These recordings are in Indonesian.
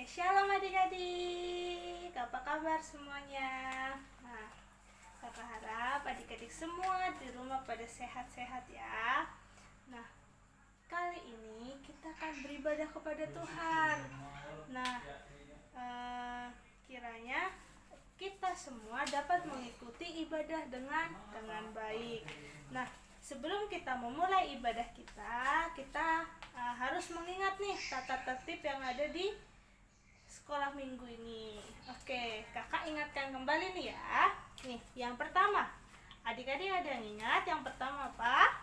Shalom adik-adik, apa kabar semuanya? Nah, kakak harap adik-adik semua di rumah pada sehat-sehat ya. Nah, kali ini kita akan beribadah kepada Tuhan. Nah, kiranya kita semua dapat mengikuti ibadah dengan baik. Nah, sebelum kita memulai ibadah kita harus mengingat nih tata tertib yang ada di sekolah minggu ini. Oke, kakak ingatkan kembali nih ya. Nih, yang pertama, adik-adik ada yang ingat? Yang pertama apa?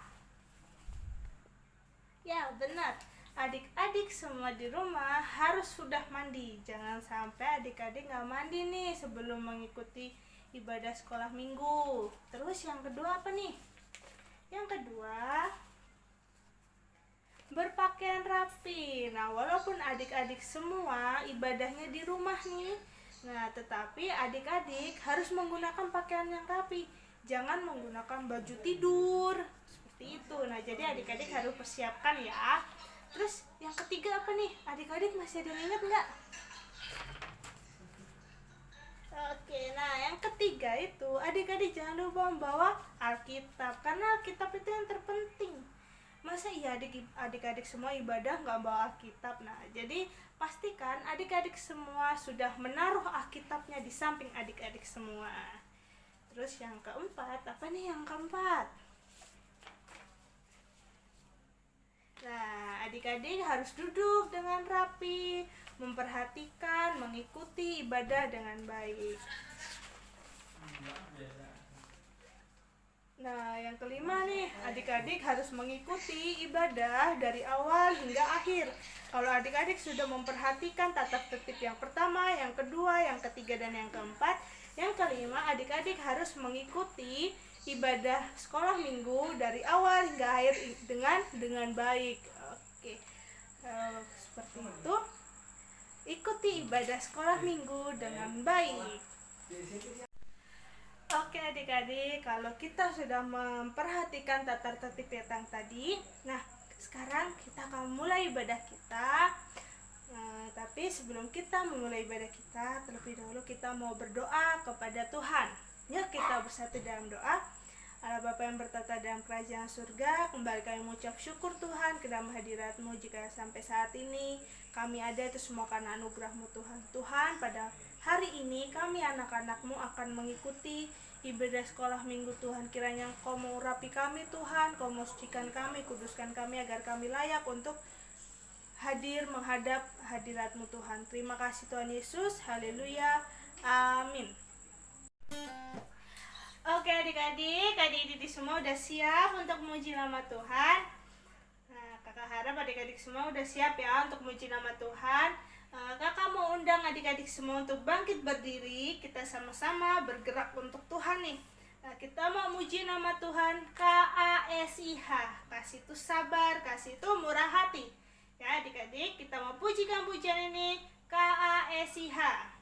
Ya, benar. Adik-adik semua di rumah harus sudah mandi. Jangan sampai adik-adik nggak mandi nih sebelum mengikuti ibadah sekolah minggu. Terus yang kedua apa nih? Yang kedua, berpakaian rapi. Nah, walaupun adik-adik semua ibadahnya di rumah nih, nah tetapi adik-adik harus menggunakan pakaian yang rapi. Jangan menggunakan baju tidur seperti itu. Nah, jadi adik-adik harus persiapkan ya. Terus yang ketiga apa nih? Adik-adik masih ada yang ingat nggak? Oke, nah yang ketiga itu adik-adik jangan lupa membawa Alkitab, karena Alkitab itu yang terpenting. Masa iya adik-adik semua ibadah nggak bawa Alkitab? Nah, jadi pastikan adik-adik semua sudah menaruh Alkitabnya di samping adik-adik semua. Terus yang keempat, apa nih yang keempat? Nah, adik-adik harus duduk dengan rapi, memperhatikan, mengikuti ibadah dengan baik. Nah, yang kelima nih, adik-adik harus mengikuti ibadah dari awal hingga akhir. Kalau adik-adik sudah memperhatikan tata tertib yang pertama, yang kedua, yang ketiga, dan yang keempat, yang kelima, adik-adik harus mengikuti ibadah sekolah minggu dari awal hingga akhir dengan baik. Oke, seperti itu. Ikuti ibadah sekolah minggu dengan baik. Oke adik-adik, kalau kita sudah memperhatikan tata tertib yang tadi, nah sekarang kita akan mulai ibadah kita. Tapi sebelum kita memulai ibadah kita, terlebih dahulu kita mau berdoa kepada Tuhan. Ya, kita bersatu dalam doa. Allah Bapa yang bertata dalam kerajaan surga, kembali kami mengucap syukur Tuhan ke dalam hadirat-Mu jika sampai saat ini kami ada itu semua karena anugerah-Mu Tuhan. Tuhan, pada hari ini kami anak-anak-Mu akan mengikuti ibadah sekolah minggu Tuhan. Kiranya Engkau mengurapi kami Tuhan, Engkau mensucikan kami, kuduskan kami agar kami layak untuk hadir menghadap hadirat-Mu Tuhan. Terima kasih Tuhan Yesus, haleluya, amin. Oke adik-adik semua udah siap untuk memuji nama Tuhan. Nah, kakak harap adik-adik semua udah siap ya untuk memuji nama Tuhan. Kakak mau undang adik-adik semua untuk bangkit berdiri. Kita sama-sama bergerak untuk Tuhan nih. Nah, kita mau muji nama Tuhan. KASIH, kasih itu sabar, kasih itu murah hati. Ya adik-adik, kita mau pujikan pujian ini. KASIH. Kasih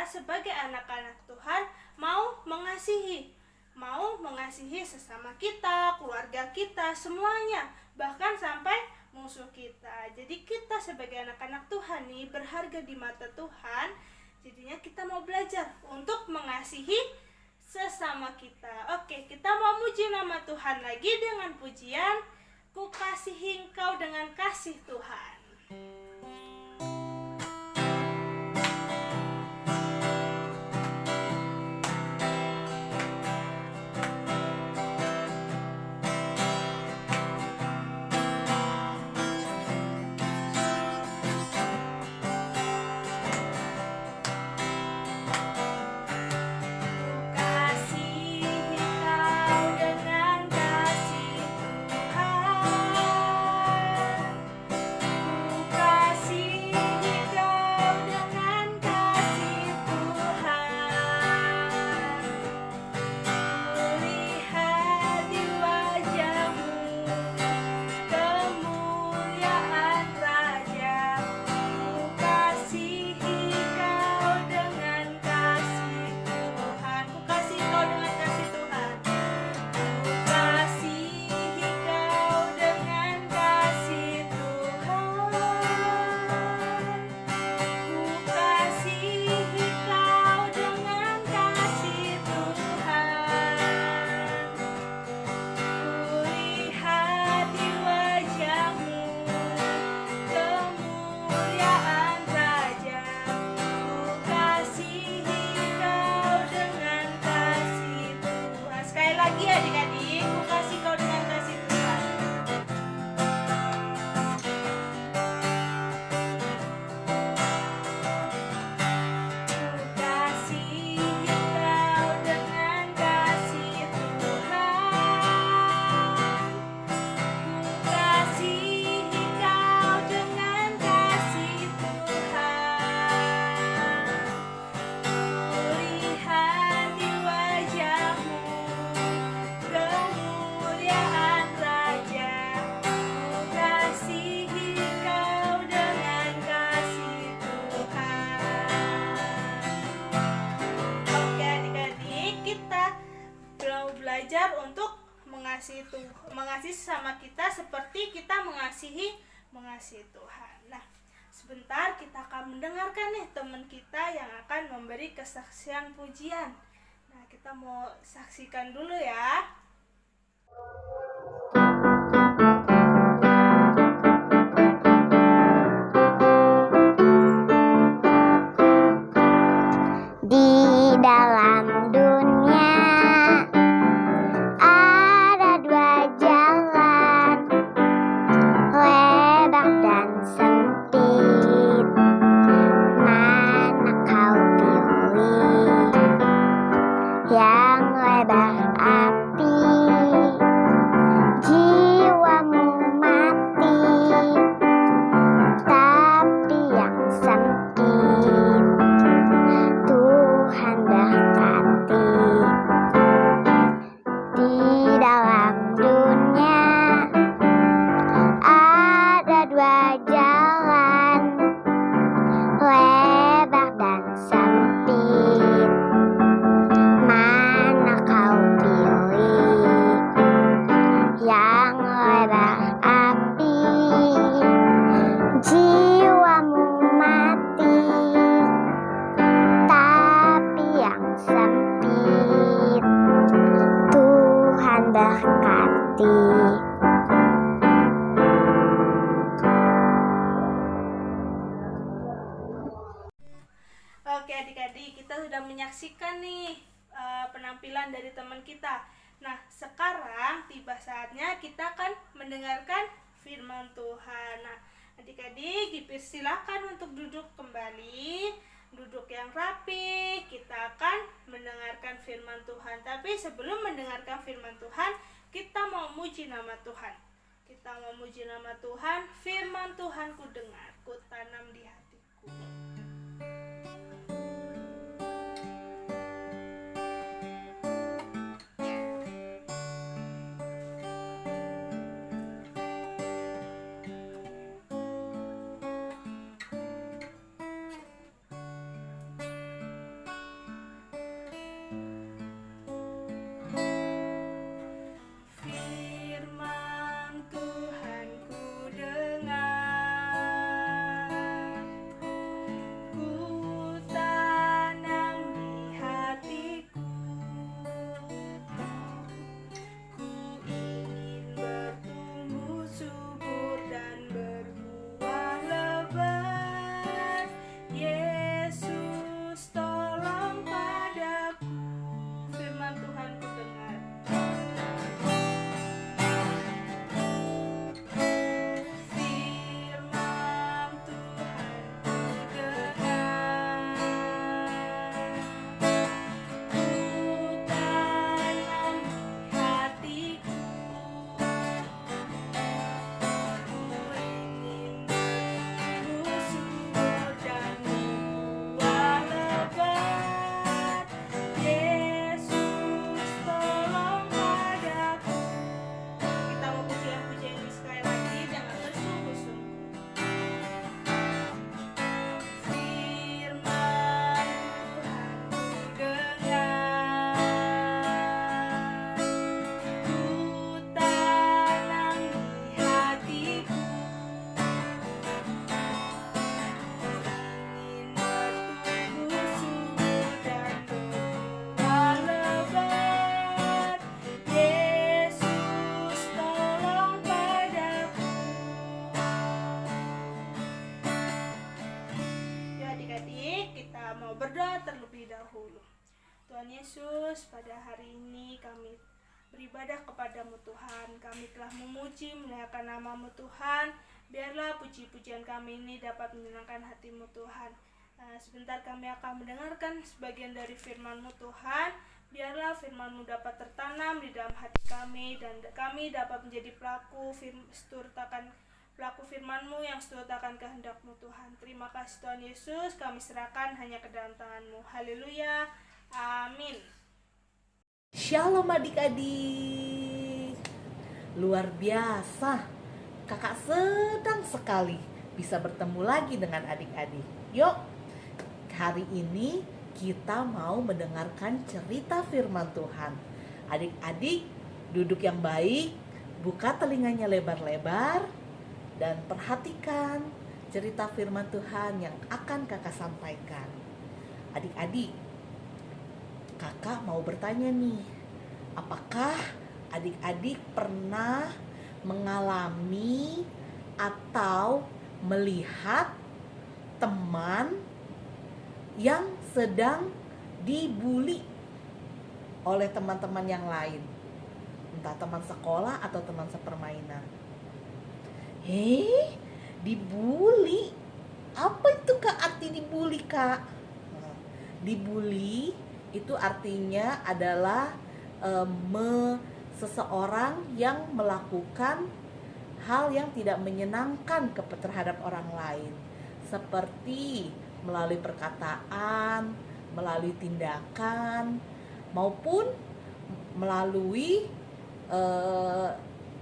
sebagai anak-anak Tuhan mau mengasihi sesama kita, keluarga kita, semuanya, bahkan sampai musuh kita. Jadi kita sebagai anak-anak Tuhan nih berharga di mata Tuhan. Jadinya kita mau belajar untuk mengasihi sesama kita. Oke, kita mau muji nama Tuhan lagi dengan pujian Ku kasihi Engkau dengan kasih Tuhan. Mengasihi sama kita seperti kita mengasihi Tuhan. Nah, sebentar kita akan mendengarkan nih teman kita yang akan memberi kesaksian pujian. Nah, kita mau saksikan dulu ya. Di dalam dunia ada dua jalan, lebar dan sempit. Mana kau pilih? Yang lebar api, jiwamu mati. Tapi yang sempit, Tuhan berkati. Di dalam dunia ada dua jalan, lebar dan sempit. Mana kau pilih? Yang lebar api, jiwamu mati. Tapi yang sempit, Tuhan berkati. Oke adik-adik, kita sudah menyaksikan nih penampilan dari teman kita. Nah, sekarang tiba saatnya kita akan mendengarkan firman Tuhan. Nah, adik-adik dipersilakan untuk duduk kembali, duduk yang rapi. Kita akan mendengarkan firman Tuhan. Tapi sebelum mendengarkan firman Tuhan, kita mau muji nama Tuhan. Kita mau muji nama Tuhan. Firman Tuhan ku dengar, ku tanam di hatiku. dahulu. Tuhan Yesus, pada hari ini kami beribadah kepadamu Tuhan. Kami telah memuji, memuliakan nama-Mu Tuhan. Biarlah puji-pujian kami ini dapat menyenangkan hati-Mu Tuhan. Sebentar kami akan mendengarkan sebagian dari firman-Mu Tuhan. Biarlah firman-Mu dapat tertanam di dalam hati kami, dan kami dapat menjadi pelaku firman-Mu yang seturut akan kehendak-Mu Tuhan. Terima kasih Tuhan Yesus, kami serahkan hanya ke dalam tangan-Mu. Haleluya, amin. Shalom adik-adik. Luar biasa, kakak senang sekali bisa bertemu lagi dengan adik-adik. Yuk, hari ini kita mau mendengarkan cerita firman Tuhan. Adik-adik duduk yang baik, buka telinganya lebar-lebar, dan perhatikan cerita firman Tuhan yang akan kakak sampaikan. Adik-adik, kakak mau bertanya nih, apakah adik-adik pernah mengalami atau melihat teman yang sedang dibully oleh teman-teman yang lain? Entah teman sekolah atau teman sepermainan. Dibully? Apa itu Kak arti dibully, Kak? Dibully itu artinya adalah seseorang yang melakukan hal yang tidak menyenangkan terhadap orang lain, seperti melalui perkataan, melalui tindakan, maupun melalui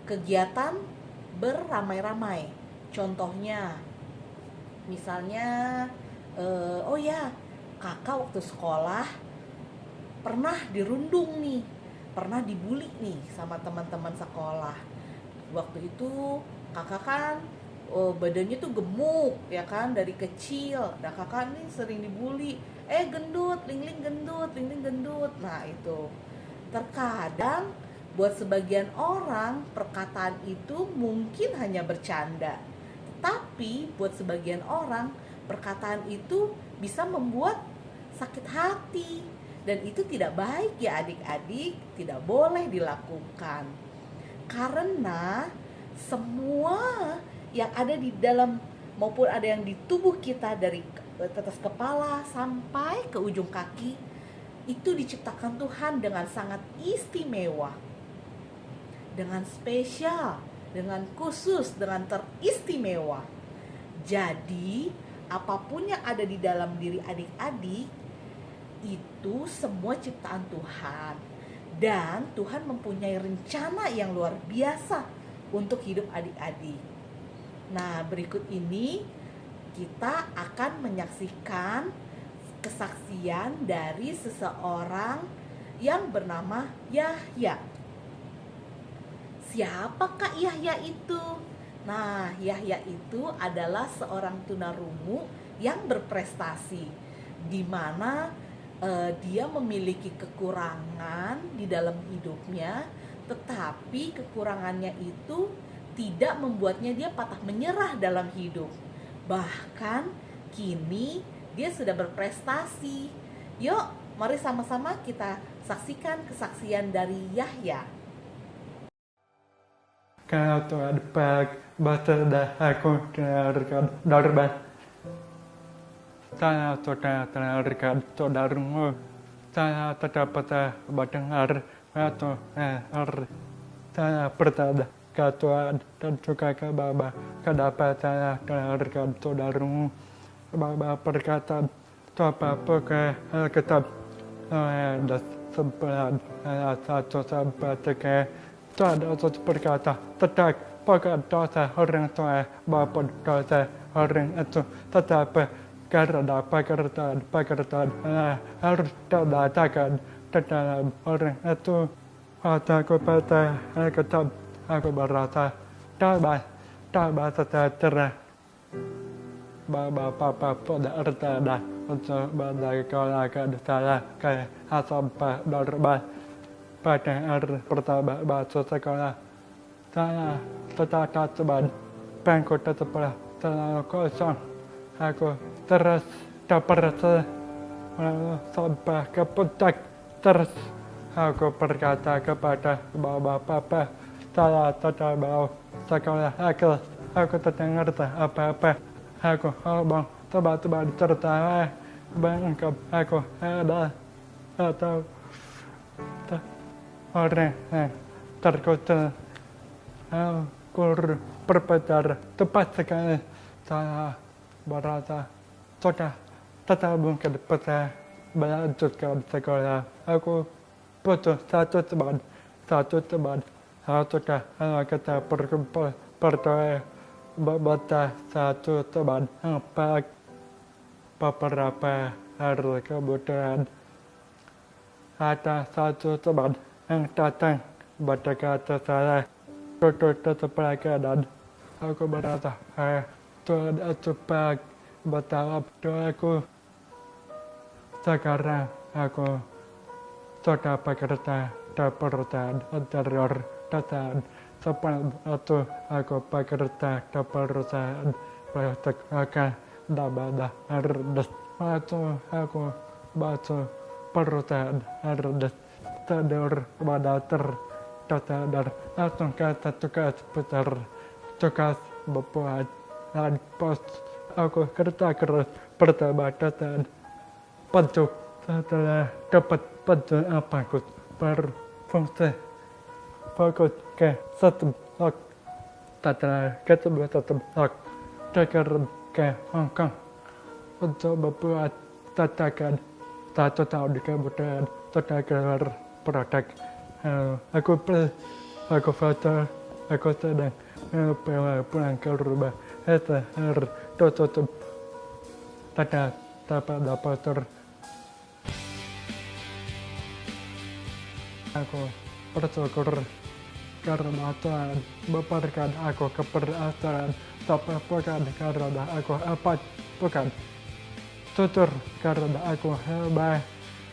kegiatan beramai-ramai. Contohnya, misalnya, kakak waktu sekolah pernah dirundung nih, pernah dibully nih sama teman-teman sekolah. Waktu itu kakak kan badannya tuh gemuk ya kan, dari kecil. Nah kakak nih sering dibully, gendut, ling-ling gendut, ling-ling gendut. Nah itu terkadang buat sebagian orang perkataan itu mungkin hanya bercanda, tapi buat sebagian orang perkataan itu bisa membuat sakit hati. Dan itu tidak baik ya adik-adik, tidak boleh dilakukan. Karena semua yang ada di dalam maupun ada yang di tubuh kita, dari atas kepala sampai ke ujung kaki, itu diciptakan Tuhan dengan sangat istimewa, dengan spesial, dengan khusus, dengan teristimewa. Jadi apapun yang ada di dalam diri adik-adik itu semua ciptaan Tuhan, dan Tuhan mempunyai rencana yang luar biasa untuk hidup adik-adik. Nah, berikut ini kita akan menyaksikan kesaksian dari seseorang yang bernama Yahya. Siapakah Yahya itu? Nah, Yahya itu adalah seorang tunarungu yang berprestasi, di mana dia memiliki kekurangan di dalam hidupnya, tetapi kekurangannya itu tidak membuatnya dia patah menyerah dalam hidup. Bahkan kini dia sudah berprestasi. Yuk, mari sama-sama kita saksikan kesaksian dari Yahya. Kalau Tuhan bersedia aku darban. Saya sudah dengarkan saudaramu. Saya tidak pernah mendengar atau saya bertanya ke Tuhan dan juga ke Bapa, kenapa saya dengarkan saudaramu. Bapa berkata, coba buka Alkitab ayat 9 ayat 1 sampai 3. Tuhan Yesus berkata, tidak bukan dosa orang tua maupun dosa orang itu, tetapi karena pekerjaan harus dilakukan di dalam orang itu. Aku baca Alkitab, aku merasa damai sejahtera. Bapak punya rencana untuk menaikkan saya ke sampai normal. Pada hari pertama masuk sekolah, saya tercatat teman bangku sebelah terlalu kosong. Aku terus depresi sampai ke puncak. Terus aku berkata kepada bapak-bapak, saya tidak mau sekolah lagi. Aku tidak ngerti apa-apa. Aku ngomong tiba-tiba tertawa, bangkit aku ada atau orang yang terkutuk. Aku berbicara tepat sekali. Saya berasa sudah tidak mungkin bisa melanjutkan sekolah. Aku butuh satu teman. Sudah kita berkumpul berdoa membaca satu teman yang baik. Beberapa hari kemudian ada satu teman yang datang mendekati saya. Duduk di sebelah kanan. Aku merasa, Tuhan itu baik menjawab doaku. Sekarang aku sudah bekerja di perusahaan interior desain. Sebelum itu aku bekerja di perusahaan plastik namanya Ernest. Waktu aku masuk perusahaan Ernest, senior manajer desainer langsung kasih tugas besar, tugas membuat dan post. Aku kerja keras bersama desain bentuk. Setelah dapat bentuk yang bagus, berfungsi bagus ke sistem log. Setelah ketemu sistem log, dikirim ke Hong Kong untuk membuat cetakan. 1 tahun kemudian sudah keluar produk. Aku beli, aku foto, aku sedang pulang ke rumah. Harus tutup. Tidak dapat motor. Aku bersyukur karena Tuhan memberikan aku keberhasilan. Tapi bukan karena aku hebat, bukan. Jujur karena aku hebat.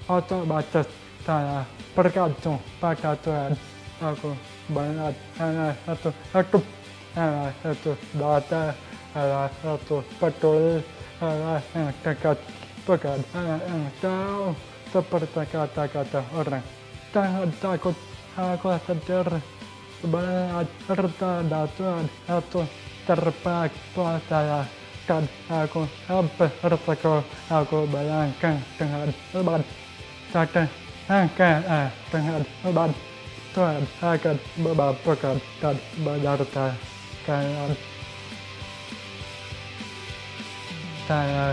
Otomatis saya bergantung pada Tuhan. Aku banyak hanya satu hidup, hanya satu data, hanya satu peduli, hanya yang dekat, bukan hanya yang jauh seperti kata-kata orang. Jangan takut, aku sendiri. Banyak rencana Tuhan itu terbaik buat saya. Dan aku hampir resiko aku bayangkan dengan beban. Jadi dengan beban Tuhan akan memampukan dan menyertai kalian. Saya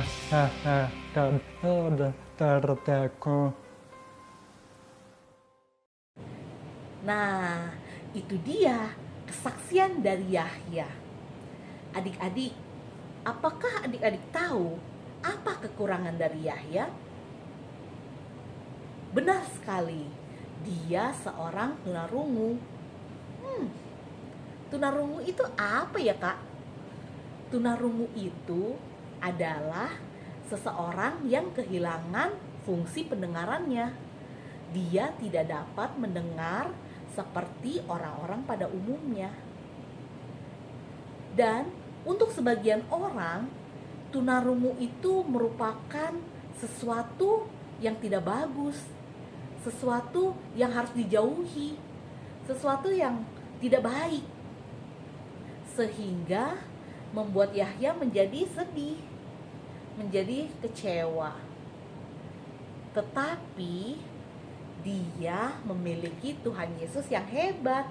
dan saudaraku. Nah, itu dia kesaksian dari Yahya. Adik-adik, apakah adik-adik tahu apa kekurangan dari Yahya? Benar sekali, dia seorang tunarungu. Tunarungu itu apa ya, Kak? Tunarungu itu adalah seseorang yang kehilangan fungsi pendengarannya. Dia tidak dapat mendengar seperti orang-orang pada umumnya. Dan untuk sebagian orang, tunarungu itu merupakan sesuatu yang tidak bagus, sesuatu yang harus dijauhi, sesuatu yang tidak baik. Sehingga membuat Yahya menjadi sedih, menjadi kecewa. Tetapi dia memiliki Tuhan Yesus yang hebat.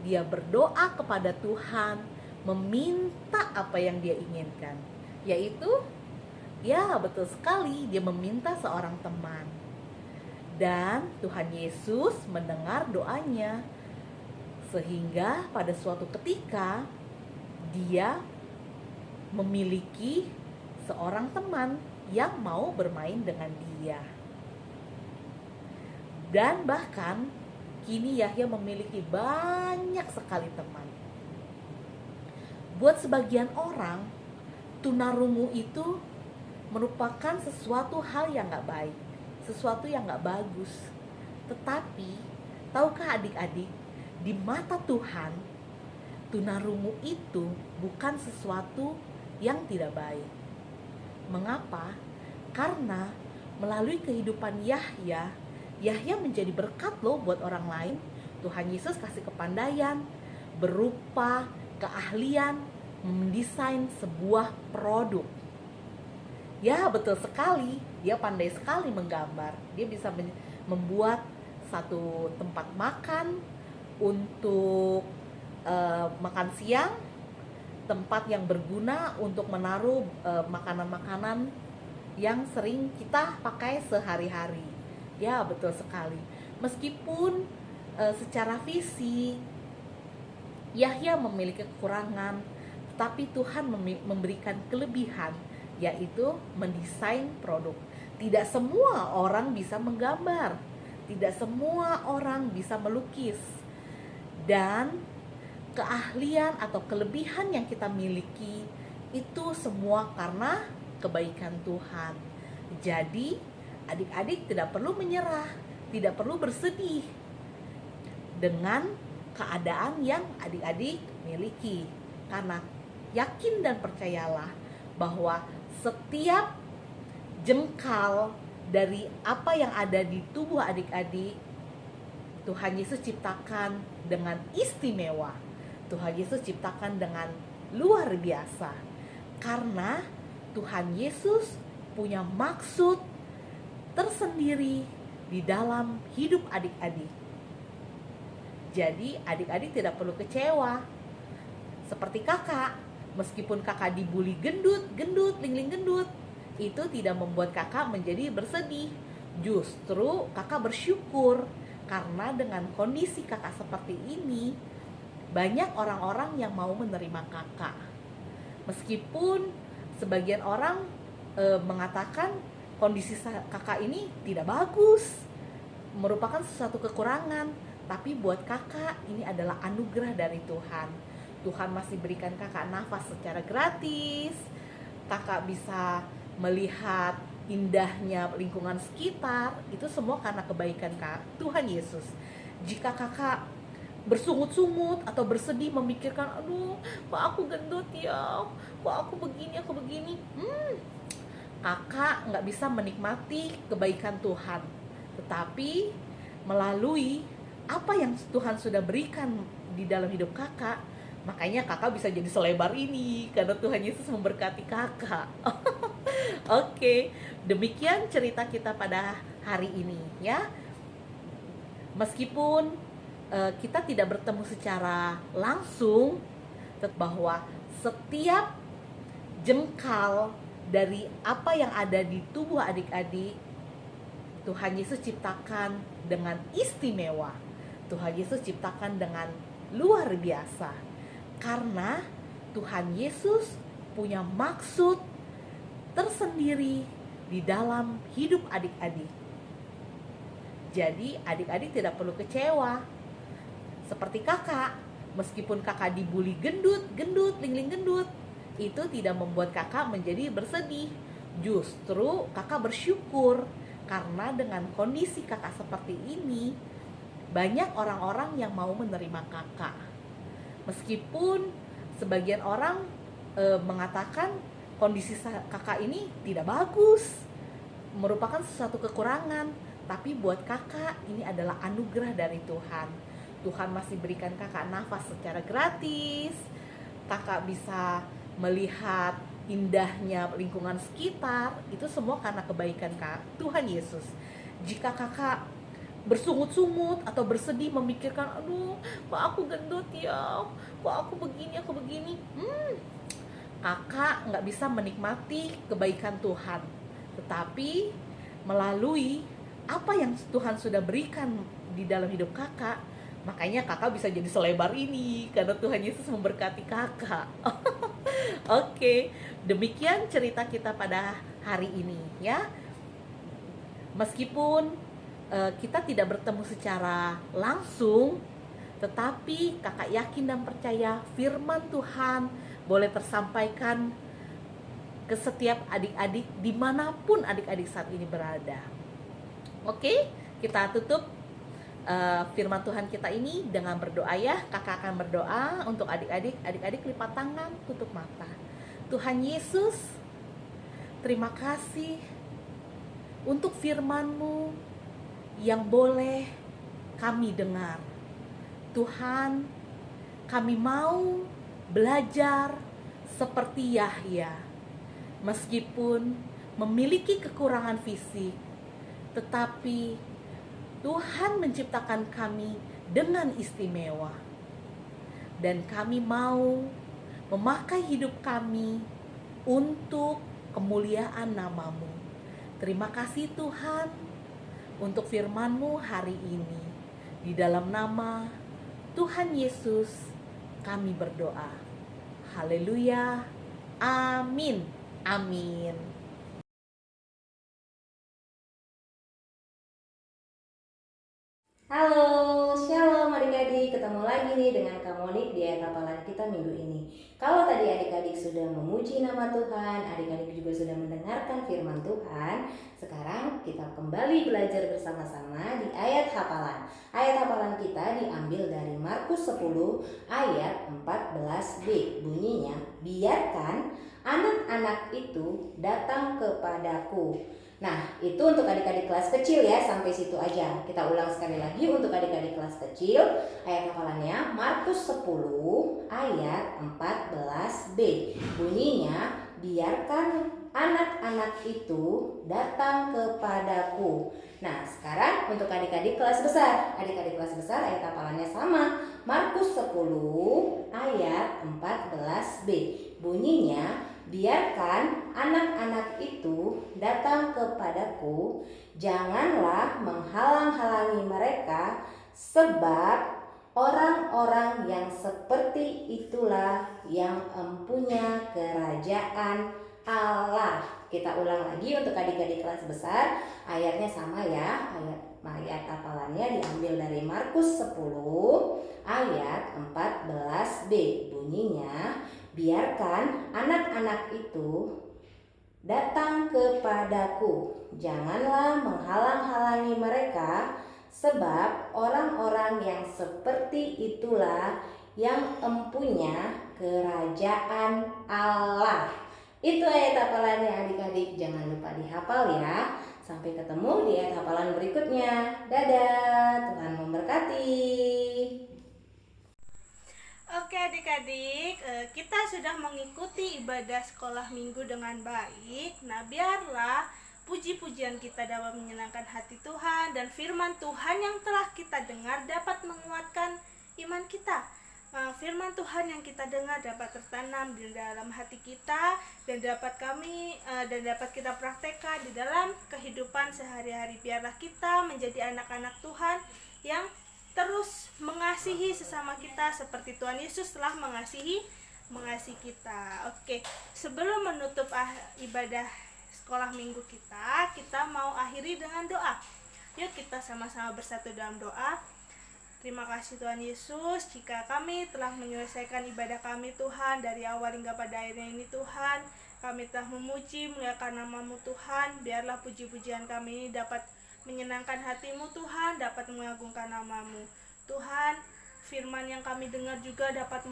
Dia berdoa kepada Tuhan, meminta apa yang dia inginkan, yaitu, ya betul sekali, dia meminta seorang teman. Dan Tuhan Yesus mendengar doanya, sehingga pada suatu ketika dia memiliki seorang teman yang mau bermain dengan dia. Dan bahkan kini Yahya memiliki banyak sekali teman. Buat sebagian orang, tunarungu itu merupakan sesuatu hal yang gak baik, sesuatu yang gak bagus. Tetapi, tahukah adik-adik, di mata Tuhan, tunarungu itu bukan sesuatu yang tidak baik. Mengapa? Karena melalui kehidupan Yahya, Yahya menjadi berkat loh buat orang lain. Tuhan Yesus kasih kepandaian berupa keahlian mendesain sebuah produk. Ya, betul sekali, dia pandai sekali menggambar. Dia bisa membuat satu tempat makan untuk makan siang, tempat yang berguna untuk menaruh makanan-makanan yang sering kita pakai sehari-hari. Ya, betul sekali. Meskipun secara fisik Yahya memiliki kekurangan, tetapi Tuhan memberikan kelebihan, yaitu mendesain produk. Tidak semua orang bisa menggambar, tidak semua orang bisa melukis, dan keahlian atau kelebihan yang kita miliki itu semua karena kebaikan Tuhan. Jadi adik-adik tidak perlu menyerah, tidak perlu bersedih dengan keadaan yang adik-adik miliki, karena yakin dan percayalah bahwa setiap jengkal dari apa yang ada di tubuh adik-adik Tuhan Yesus ciptakan dengan istimewa. Tuhan Yesus ciptakan dengan luar biasa, karena Tuhan Yesus punya maksud tersendiri di dalam hidup adik-adik. Jadi adik-adik tidak perlu kecewa. Seperti kakak, meskipun kakak dibully gendut, lingling gendut, itu tidak membuat kakak menjadi bersedih. Justru kakak bersyukur, karena dengan kondisi kakak seperti ini, banyak orang-orang yang mau menerima kakak. Meskipun sebagian orang mengatakan kondisi kakak ini tidak bagus, merupakan sesuatu kekurangan, tapi buat kakak ini adalah anugerah dari Tuhan. Tuhan masih berikan kakak nafas secara gratis. Kakak bisa melihat indahnya lingkungan sekitar. Itu semua karena kebaikan Tuhan Yesus. Jika kakak bersungut-sungut atau bersedih memikirkan, aduh kok aku gendut ya, kok aku begini, kakak nggak bisa menikmati kebaikan Tuhan. Tetapi melalui apa yang Tuhan sudah berikan di dalam hidup kakak, makanya kakak bisa jadi selebar ini, karena Tuhan Yesus memberkati kakak. Oke, demikian cerita kita pada hari ini ya. Meskipun kita tidak bertemu secara langsung, bahwa setiap jengkal dari apa yang ada di tubuh adik-adik Tuhan Yesus ciptakan dengan istimewa. Tuhan Yesus ciptakan dengan luar biasa, karena Tuhan Yesus punya maksud tersendiri di dalam hidup adik-adik. Jadi adik-adik tidak perlu kecewa. Seperti kakak, meskipun kakak dibully gendut, lingling gendut, itu tidak membuat kakak menjadi bersedih. Justru kakak bersyukur, karena dengan kondisi kakak seperti ini, banyak orang-orang yang mau menerima kakak. Meskipun sebagian orang mengatakan kondisi kakak ini tidak bagus, merupakan sesuatu kekurangan, tapi buat kakak ini adalah anugerah dari Tuhan. Tuhan masih berikan kakak nafas secara gratis. Kakak bisa melihat indahnya lingkungan sekitar. Itu semua karena kebaikan Tuhan Yesus. Jika kakak bersungut-sungut atau bersedih memikirkan, aduh kok aku gendut ya, kok aku begini, kakak nggak bisa menikmati kebaikan Tuhan. Tetapi melalui apa yang Tuhan sudah berikan di dalam hidup kakak, makanya kakak bisa jadi selebar ini, karena Tuhan Yesus memberkati kakak. Oke, demikian cerita kita pada hari ini ya. Meskipun kita tidak bertemu secara langsung, tetapi kakak yakin dan percaya firman Tuhan boleh tersampaikan ke setiap adik-adik dimanapun adik-adik saat ini berada. Oke, kita tutup firman Tuhan kita ini dengan berdoa ya. Kakak akan berdoa untuk adik-adik. Adik-adik lipat tangan, tutup mata. Tuhan Yesus, terima kasih untuk firman-Mu yang boleh kami dengar. Tuhan, kami mau belajar seperti Yahya. Meskipun memiliki kekurangan fisik, tetapi Tuhan menciptakan kami dengan istimewa. Dan kami mau memakai hidup kami untuk kemuliaan nama-Mu. Terima kasih Tuhan untuk firman-Mu hari ini. Di dalam nama Tuhan Yesus kami berdoa. Haleluya. Amin. Amin. Halo, shalom adik-adik, ketemu lagi nih dengan Kak Monik di ayat hafalan kita minggu ini. Kalau tadi adik-adik sudah memuji nama Tuhan, adik-adik juga sudah mendengarkan firman Tuhan, sekarang kita kembali belajar bersama-sama di ayat hafalan. Ayat hafalan kita diambil dari Markus 10 ayat 14b. Bunyinya, biarkan anak-anak itu datang kepadaku. Nah, itu untuk adik-adik kelas kecil ya, sampai situ aja. Kita ulang sekali lagi untuk adik-adik kelas kecil. Ayat hafalannya Markus 10 ayat 14b. Bunyinya, biarkan anak-anak itu datang kepadaku. Nah, sekarang untuk adik-adik kelas besar. Adik-adik kelas besar ayat hafalannya sama. Markus 10 ayat 14b. Bunyinya, biarkan anak-anak itu datang kepadaku, janganlah menghalang-halangi mereka, sebab orang-orang yang seperti itulah yang empunya kerajaan Allah. Kita ulang lagi untuk adik-adik kelas besar, ayatnya sama ya, ayat hafalannya diambil dari Markus 10 ayat 14b. Bunyinya, biarkan anak-anak itu datang kepadaku, janganlah menghalang-halangi mereka, sebab orang-orang yang seperti itulah yang empunya kerajaan Allah. Itu ayat hafalannya adik-adik, jangan lupa dihafal ya. Sampai ketemu di ayat hafalan berikutnya. Dadah, Tuhan memberkati. Oke adik-adik, kita sudah mengikuti ibadah sekolah minggu dengan baik. Nah, biarlah puji-pujian kita dapat menyenangkan hati Tuhan dan firman Tuhan yang telah kita dengar dapat menguatkan iman kita. Firman Tuhan yang kita dengar dapat tertanam di dalam hati kita dan dapat kita praktekkan di dalam kehidupan sehari-hari. Biarlah kita menjadi anak-anak Tuhan yang terus mengasihi sesama kita seperti Tuhan Yesus telah mengasihi kita. Oke, sebelum menutup ibadah sekolah minggu kita mau akhiri dengan doa. Yuk kita sama-sama bersatu dalam doa. Terima kasih Tuhan Yesus, jika kami telah menyelesaikan ibadah kami Tuhan, dari awal hingga pada akhirnya ini Tuhan, kami telah memuji memuliakan nama-Mu Tuhan. Biarlah puji-pujian kami ini dapat menyenangkan hati-Mu Tuhan, dapat mengagungkan nama-Mu Tuhan. Firman yang kami dengar juga dapat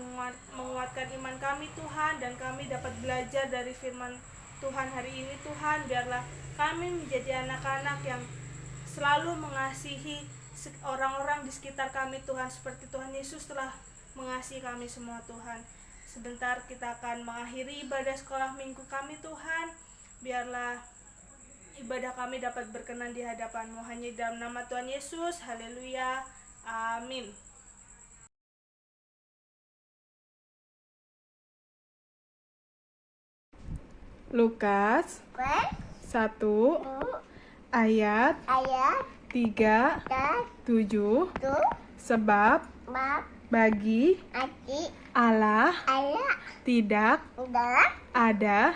menguatkan iman kami Tuhan, dan kami dapat belajar dari firman Tuhan hari ini Tuhan. Biarlah kami menjadi anak-anak yang selalu mengasihi orang-orang di sekitar kami Tuhan, seperti Tuhan Yesus telah mengasihi kami semua Tuhan. Sebentar kita akan mengakhiri ibadah sekolah minggu kami Tuhan. Biarlah ibadah kami dapat berkenan di hadapan-Mu, hanya dalam nama Tuhan Yesus. Haleluya, amin. Lukas 1 ayat 37. Sebab bagi Allah tidak ada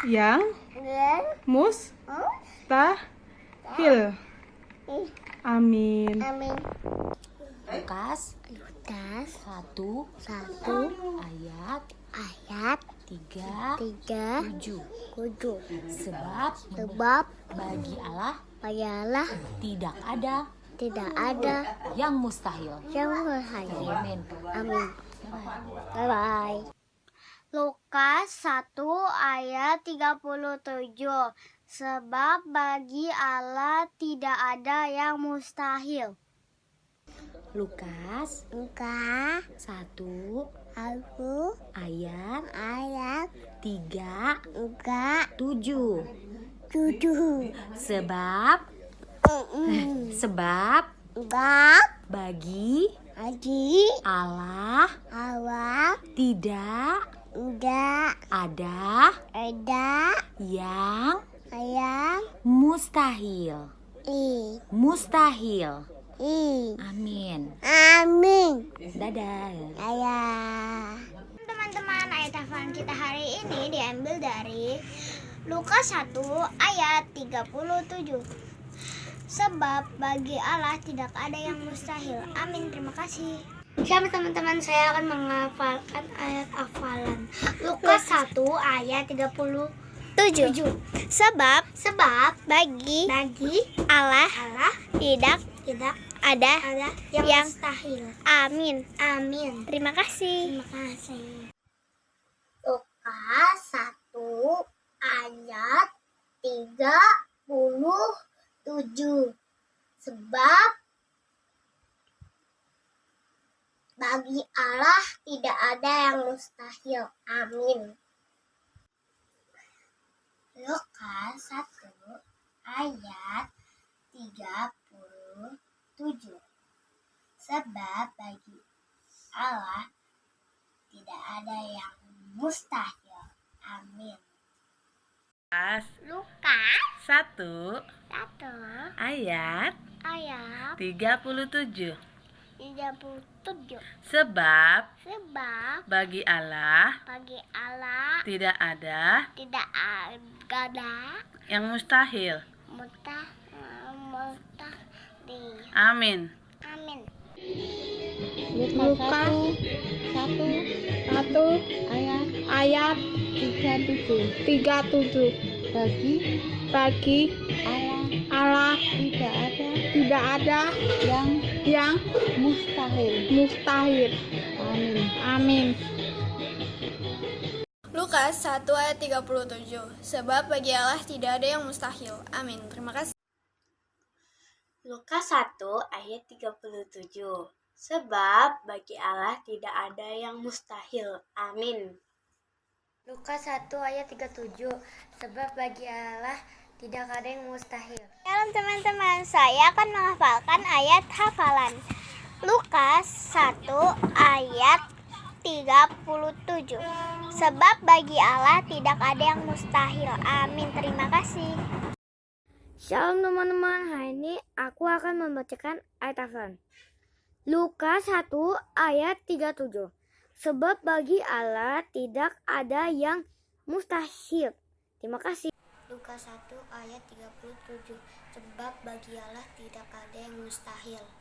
yang mustahil. Amin. Lukas 1 ayat 37. Sebab bagi Allah tidak ada yang mustahil. Amin. Bye bye. Lukas 1 ayat 37. Sebab bagi Allah tidak ada yang mustahil. Lukas Lukas 1 ayat ayat 3:7. 7. Sebab bagi Allah tidak ada yang mustahil. Amin. Dadah. Teman-teman, ayat hafalan kita hari ini diambil dari Lukas 1 ayat 37. Sebab bagi Allah tidak ada yang mustahil. Amin. Terima kasih. Selamat teman-teman, saya akan menghafalkan ayat hafalan Lukas 1 ayat 37. Sebab bagi Allah tidak ada yang mustahil. Amin. Terima kasih. Lukas 1 ayat 37. Sebab bagi Allah tidak ada yang mustahil. Amin. Lukas 1 ayat 37. Sebab bagi Allah tidak ada yang mustahil. Amin. Lukas 1 1 ayat ayat 37. 37. Sebab bagi Allah tidak ada yang mustahil. mustahil. Amin. Lukas 1 ayat 37. Bagi Allah tidak ada yang mustahil. Amin. Lukas 1 ayat 37. Sebab bagi Allah tidak ada yang mustahil. Amin. Terima kasih. Lukas 1 ayat 37. Sebab bagi Allah tidak ada yang mustahil. Amin. Lukas 1 ayat 37. Sebab bagi Allah tidak ada yang mustahil. Shalom teman-teman, saya akan menghafalkan ayat hafalan Lukas 1 ayat 37. Sebab bagi Allah tidak ada yang mustahil. Amin. Terima kasih. Shalom teman-teman, hari ini aku akan membacakan ayat hafalan Lukas 1 ayat 37. Sebab bagi Allah tidak ada yang mustahil. Terima kasih. Lukas 1 ayat 37. Sebab bagi Allah tidak ada yang mustahil.